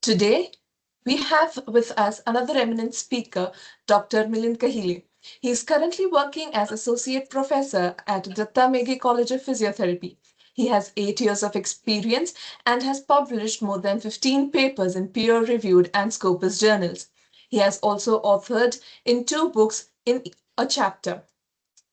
Today, we have with us another eminent speaker, Dr. Milind Kahile. He is currently working as Associate Professor at Datta Meghe College of Physiotherapy. He has 8 years of experience and has published more than 15 papers in peer-reviewed and Scopus journals. He has also authored in 2 books in a chapter.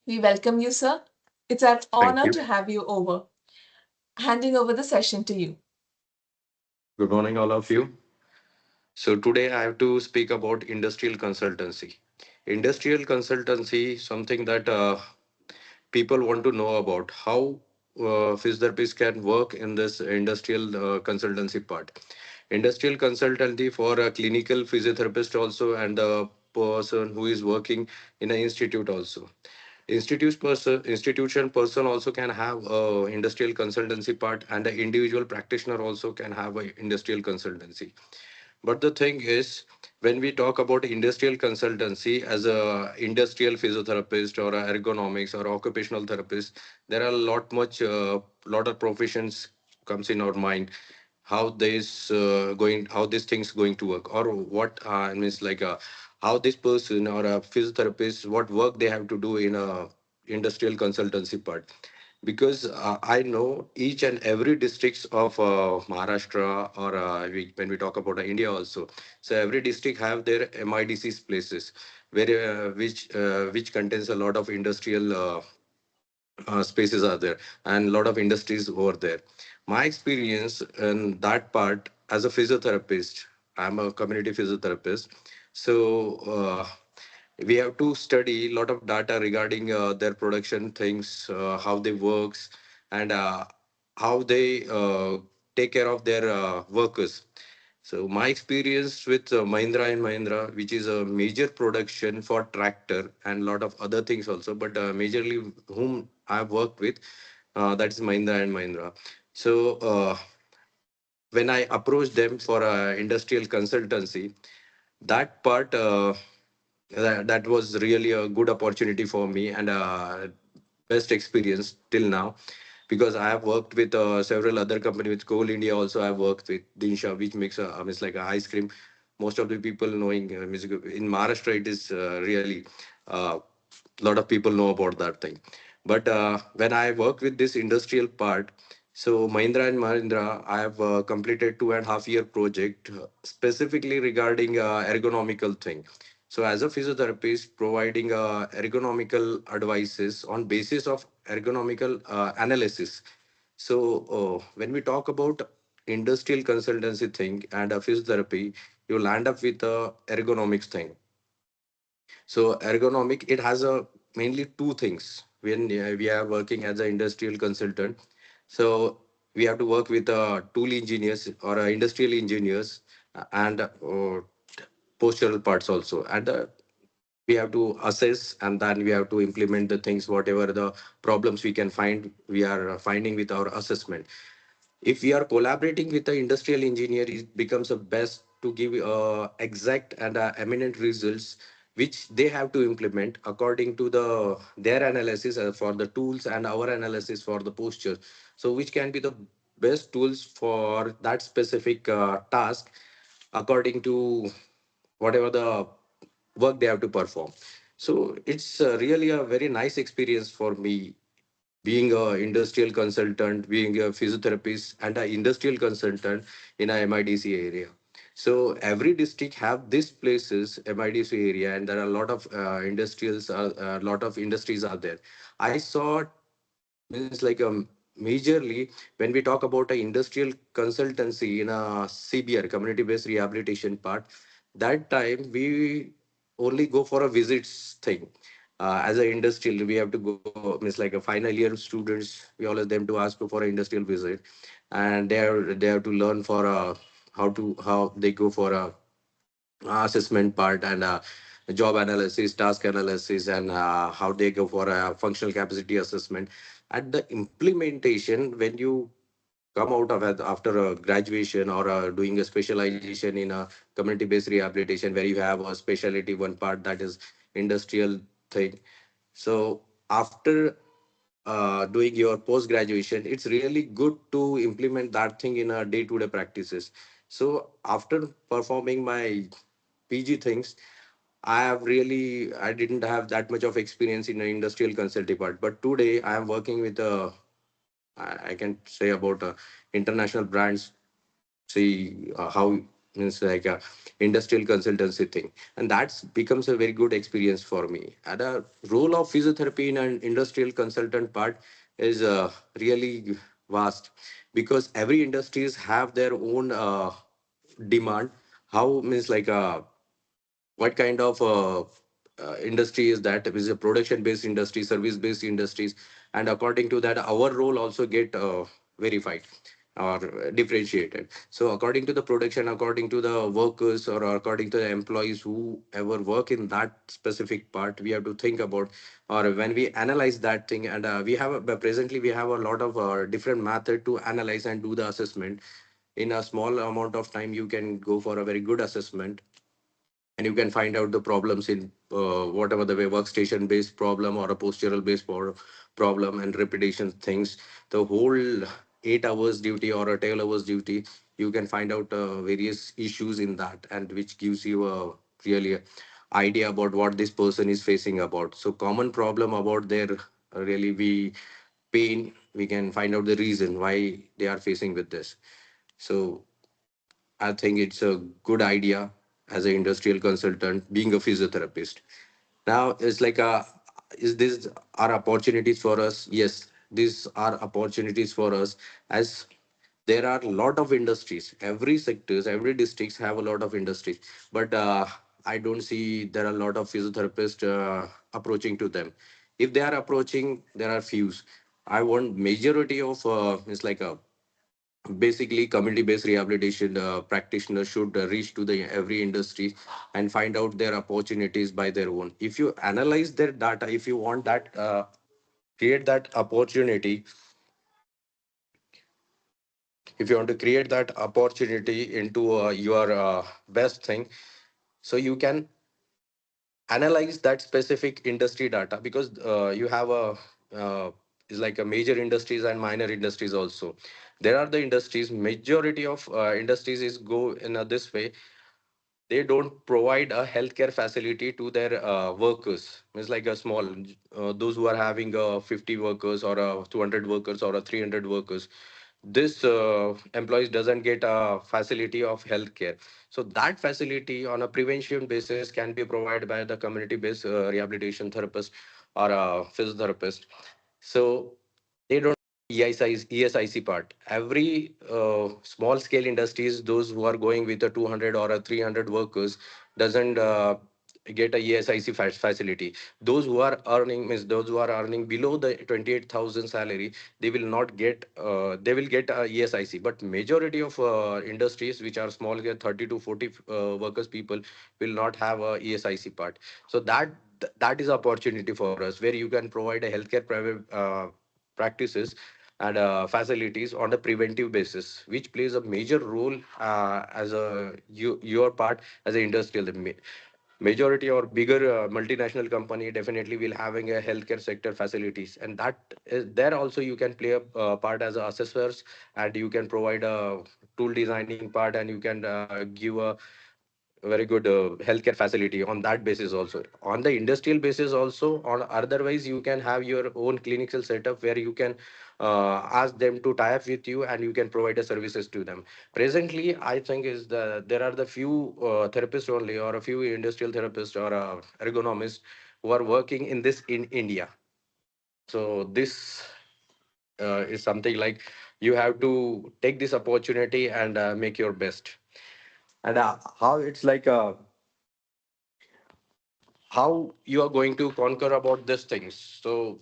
We welcome you, sir. It's an Thank honor you. to have you over. Handing over the session to you. Good morning, all of you. So today I have to speak about industrial consultancy. Industrial consultancy, something that people want to know about how physiotherapists can work in this industrial consultancy part. Industrial consultancy for a clinical physiotherapist also and a person who is working in an institute also. Institution person also can have a industrial consultancy part and an individual practitioner also can have a industrial consultancy. But the thing is, when we talk about industrial consultancy as a industrial physiotherapist or a ergonomics or occupational therapist, there are a lot of professions comes in our mind. How this thing's going to work, or what means like how this person or a physiotherapist, what work they have to do in a industrial consultancy part, because I know each and every districts of Maharashtra or when we talk about India also. So every district have their MIDCs places where which contains a lot of industrial spaces are there and a lot of industries over there. My experience in that part as a physiotherapist, I'm a community physiotherapist. So we have to study a lot of data regarding their production things, how they works, and how they take care of their workers. So my experience with Mahindra and Mahindra, which is a major production for tractor and a lot of other things also, but majorly whom I've worked with, that is Mahindra and Mahindra. So when I approached them for industrial consultancy, that part that was really a good opportunity for me and best experience till now, because I have worked with several other companies. With Coal India also I've worked with Dinsha, which makes it's like a ice cream. Most of the people knowing in Maharashtra, it is really a lot of people know about that thing. But when I work with this industrial part, so Mahindra and Mahindra, I have completed 2.5 year project specifically regarding ergonomical thing. So as a physiotherapist, providing ergonomical advices on basis of ergonomical analysis. So when we talk about industrial consultancy thing and physiotherapy, you land up with a ergonomics thing. So ergonomic, it has a mainly two things when we are working as an industrial consultant. So we have to work with tool engineers or industrial engineers and postural parts also. And we have to assess and then we have to implement the things, whatever the problems we can find, we are finding with our assessment. If we are collaborating with the industrial engineer, it becomes a best to give exact and eminent results which they have to implement according to their analysis for the tools and our analysis for the posture. So which can be the best tools for that specific task according to whatever the work they have to perform. So it's really a very nice experience for me, being a industrial consultant, being a physiotherapist and an industrial consultant in a MIDC area. So every district have these places, MIDC area, and there are a lot of a lot of industries are there. I saw means like majorly when we talk about a industrial consultancy in a CBR, community based rehabilitation part, that time we only go for a visits thing. As an industrial, we have to go means like a final year students, we always them to ask for an industrial visit, and they have to learn for how they go for a assessment part and job analysis, task analysis, and how they go for a functional capacity assessment. At the implementation, when you come out of it after a graduation or doing a specialization in a community-based rehabilitation, where you have a specialty one part that is industrial thing. So after doing your post graduation, it's really good to implement that thing in a day-to-day practices. So after performing my PG things, I didn't have that much of experience in the industrial consulting part. But today I am working with I can say about international brands. See how means like a industrial consultancy thing, and that becomes a very good experience for me. And the role of physiotherapy in an industrial consultant part is really vast, because every industries have their own demand. How means like what kind of industry is that? Is a production based industry, service based industries, and according to that our role also get verified or differentiated. So according to the production, according to the workers, or according to the employees who ever work in that specific part, we have to think about, or when we analyze that thing. And presently we have a lot of different method to analyze and do the assessment. In a small amount of time you can go for a very good assessment, and you can find out the problems in whatever the way, workstation based problem or a postural based problem and repetition things. The whole 8 hours duty or a 12 hours duty, you can find out various issues in that, and which gives you a really idea about what this person is facing about. So common problem about their really we pain, we can find out the reason why they are facing with this. So I think it's a good idea as an industrial consultant being a physiotherapist. Now it's like is this are opportunities for us? Yes, these are opportunities for us, as there are a lot of industries. Every sectors, every districts have a lot of industries, but I don't see there are a lot of physiotherapists approaching to them. If they are approaching, there are fews. I want majority of it's like a basically community based rehabilitation practitioners should reach to the every industry and find out their opportunities by their own. If you analyze their data, if you want that create that opportunity, if you want to create that opportunity into your best thing, so you can analyze that specific industry data, because you have a is like a major industries and minor industries also. There are the industries, majority of industries is go in this way. They don't provide a healthcare facility to their workers. It's like a small those who are having 50 workers or 200 workers or 300 workers, this employees doesn't get a facility of healthcare. So that facility on a prevention basis can be provided by the community based rehabilitation therapist or a physiotherapist. So they don't ESIC part. Every small scale industries, those who are going with a 200 or a 300 workers, doesn't get a ESIC facility. Those who are earning means those who are earning below the 28,000 salary, they will not get. They will get a ESIC. But majority of industries which are small, 30 to 40 workers people, will not have a ESIC part. So that is opportunity for us, where you can provide a healthcare private practices and facilities on a preventive basis, which plays a major role as your part as an industrial. Majority or bigger multinational company definitely will having a healthcare sector facilities, and that is there also you can play a part as assessors, and you can provide a tool designing part, and you can give a very good healthcare facility on that basis also. On the industrial basis also, on otherwise you can have your own clinical setup where you can ask them to tie up with you, and you can provide the services to them. Presently I think is there are the few therapists only, or a few industrial therapists or ergonomists who are working in this in India. So this is something like you have to take this opportunity and make your best. And how it's like how you are going to conquer about these things. So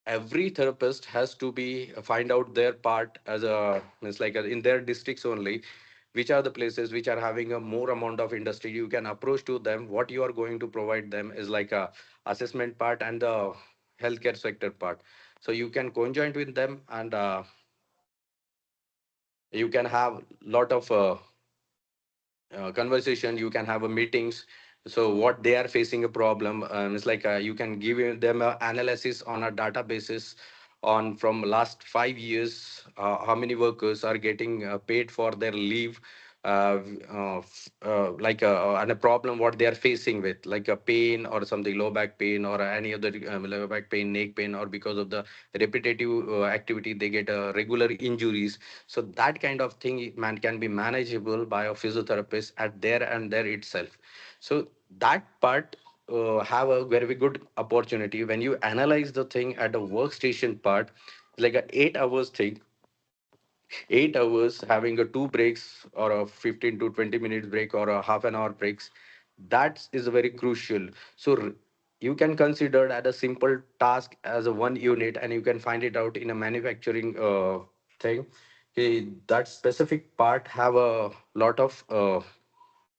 every therapist has to be find out their part as a it's like in their districts only, which are the places which are having a more amount of industry. You can approach to them. What you are going to provide them is like a assessment part and the healthcare sector part. So you can conjoin with them, and you can have lot of conversation. You can have a meetings. So what they are facing a problem, it's like you can give them a analysis on a databases on from last 5 years, how many workers are getting paid for their leave, and a problem what they are facing with, like a pain or something, low back pain or any other low back pain, neck pain, or because of the repetitive activity they get regular injuries. So that kind of thing man can be manageable by a physiotherapist at there and there itself. So that part have a very good opportunity when you analyze the thing at a workstation part, like a 8 hours thing, 8 hours having a two breaks or a 15 to 20 minutes break or a half an hour breaks. That is very crucial. So you can consider that a simple task as a one unit, and you can find it out in a manufacturing thing. Okay, that specific part have a lot of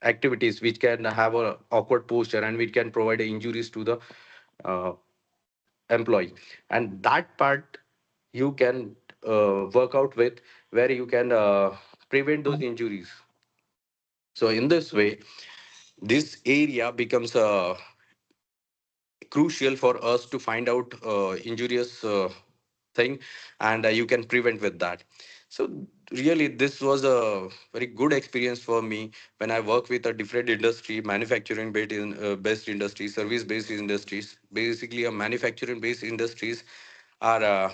activities which can have a awkward posture and which can provide injuries to the uh, employee, and that part you can work out with, where you can prevent those injuries. So in this way, this area becomes crucial for us to find out injurious thing, and you can prevent with that. So really this was a very good experience for me when I work with a different industry, manufacturing based industry, service based industries. Basically a manufacturing based industries are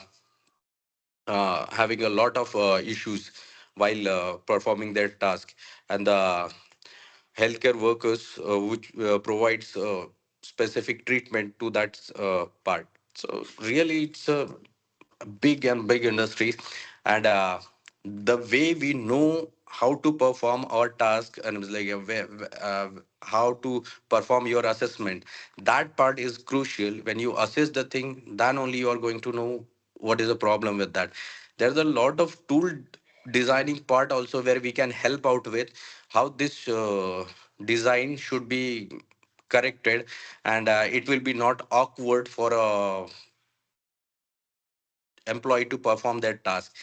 having a lot of issues while performing their task, and the healthcare workers which provides specific treatment to that part. So really it's a big industry, and the way we know how to perform our task, and it's like how to perform your assessment, that part is crucial. When you assess the thing, then only you are going to know what is the problem with that. There's a lot of tool designing part also, where we can help out with how this design should be corrected, and it will be not awkward for a employee to perform their task.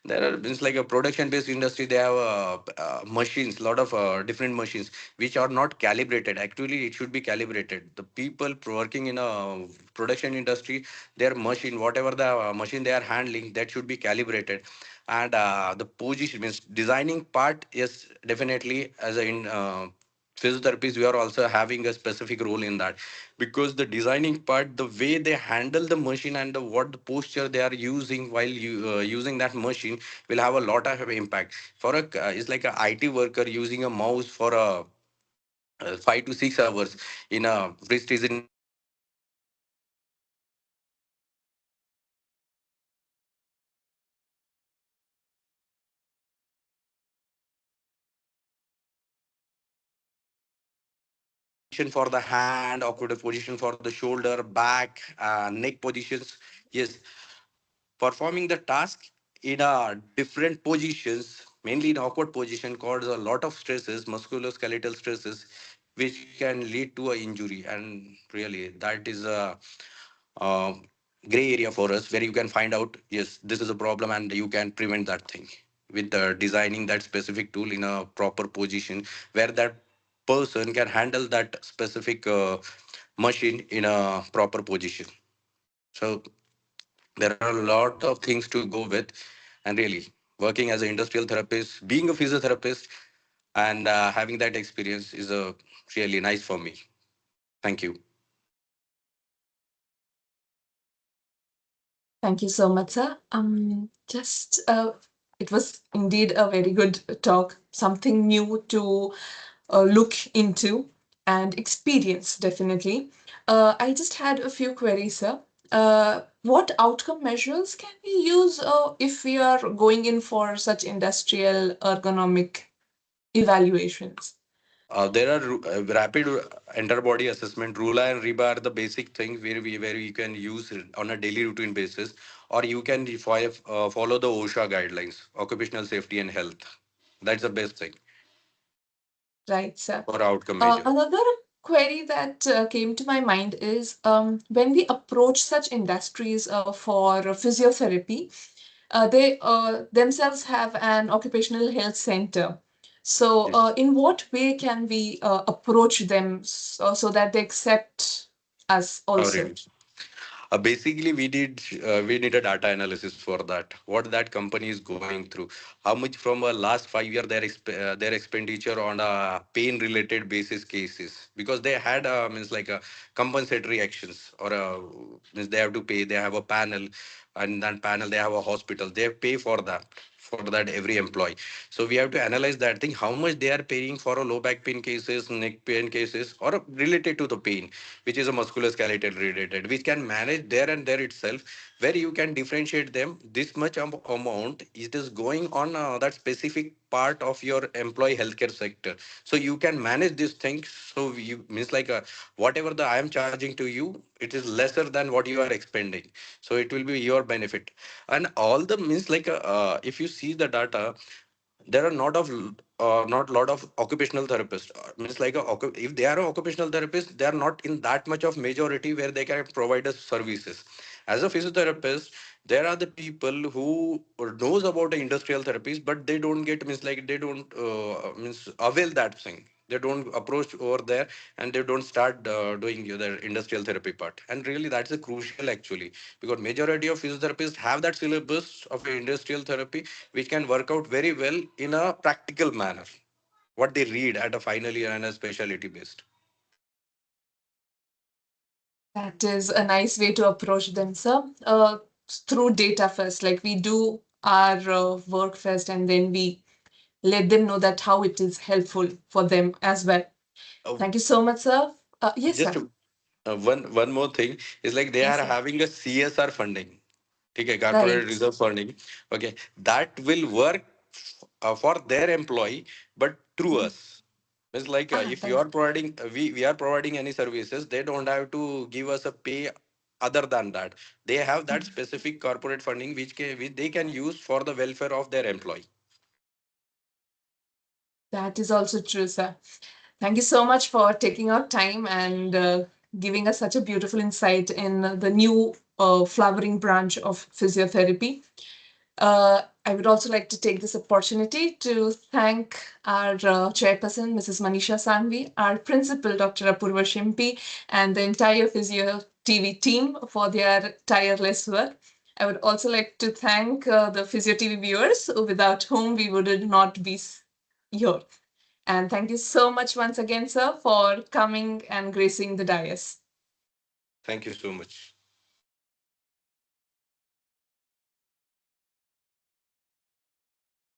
There are, it's like a production based industry, they have machines, lot of different machines which are not calibrated. Actually it should be calibrated. The people working in a production industry, their machine, whatever the machine they are handling, that should be calibrated. And the position means designing part is definitely as a in physiotherapists, we are also having a specific role in that, because the designing part, the way they handle the machine and what the posture they are using while using that machine will have a lot of impact. For a it's like a IT worker using a mouse for a 5 to 6 hours in a wrist is in a position for a 5 to 6 hours, position for the hand, awkward position for the shoulder, back, neck positions. Yes, performing the task in a different positions, mainly in awkward position, causes a lot of stresses, musculoskeletal stresses, which can lead to a injury. And really, that is a gray area for us, where you can find out, yes, this is a problem, and you can prevent that thing with designing that specific tool in a proper position, where that person can handle that specific machine in a proper position. So there are a lot of things to go with, and really working as an industrial therapist, being a physiotherapist, and having that experience is really nice for me. Thank you. Thank you so much, sir. Just it was indeed a very good talk, something new to look into and experience, definitely. I just had a few queries, sir. What outcome measures can we use if we are going in for such industrial ergonomic evaluations? There are rapid interbody assessment. Rula and Reba are the basic things where we can use it on a daily routine basis, or you can follow the OSHA guidelines, occupational safety and health. That's the best thing Right, sir. for outcome measure. Another query that came to my mind is when we approach such industries for physiotherapy, they themselves have an occupational health center. So, Yes. in what way can we approach them so that they accept us also? Already. Basically, we need a data analysis for that. What that company is going through, how much from a last 5 year their expenditure on a pain related basis cases, because they had means like a compensatory actions or means they have to pay. They have a panel, and that panel they have a hospital. They pay for that every employee. So we have to analyze that thing, how much they are paying for a low back pain cases, neck pain cases, or related to the pain, which is a musculoskeletal related, which can manage there and there itself, where you can differentiate them. This much amount it is going on that specific part of your employee healthcare sector. So you can manage these things. So you means like whatever the I am charging to you, it is lesser than what you are expending. So it will be your benefit. And all the means like if you see the data, there are not lot of occupational therapists. Means like if they are a occupational therapist, they are not in that much of majority where they can provide us services. As a physiotherapist, there are the people who knows about the industrial therapies, but they don't get means like they don't means avail that thing. They don't approach over there, and they don't start doing the industrial therapy part. And really that's a crucial actually, because majority of physiotherapists have that syllabus of industrial therapy, which can work out very well in a practical manner, what they read at a final year and a specialty based. That is a nice way to approach them, sir. Through data first, like we do our work first, and then we let them know that how it is helpful for them as well. Uh, Thank you so much, sir. Yes, just sir. one more thing is like they Yes, are sir. having a CSR funding. Okay, corporate Right. reserve funding. Okay, that will work for their employee, but through Mhm. us. It's like Ah, if you that, are providing, we are providing any services, they don't have to give us a pay other than that. They have that mhm. specific corporate funding which they can use for the welfare of their employee. That is also true, sir. Thank you so much for taking out time and giving us such a beautiful insight in the new flowering branch of physiotherapy. I would also like to take this opportunity to thank our chairperson, Mrs. Manisha Sangvi, our principal, Dr. Apurva Shimpi, and the entire Physio TV team for their tireless work. I would also like to thank the Physio TV viewers, without whom we would not be here. And thank you so much once again, sir, for coming and gracing the dais. Thank you so much.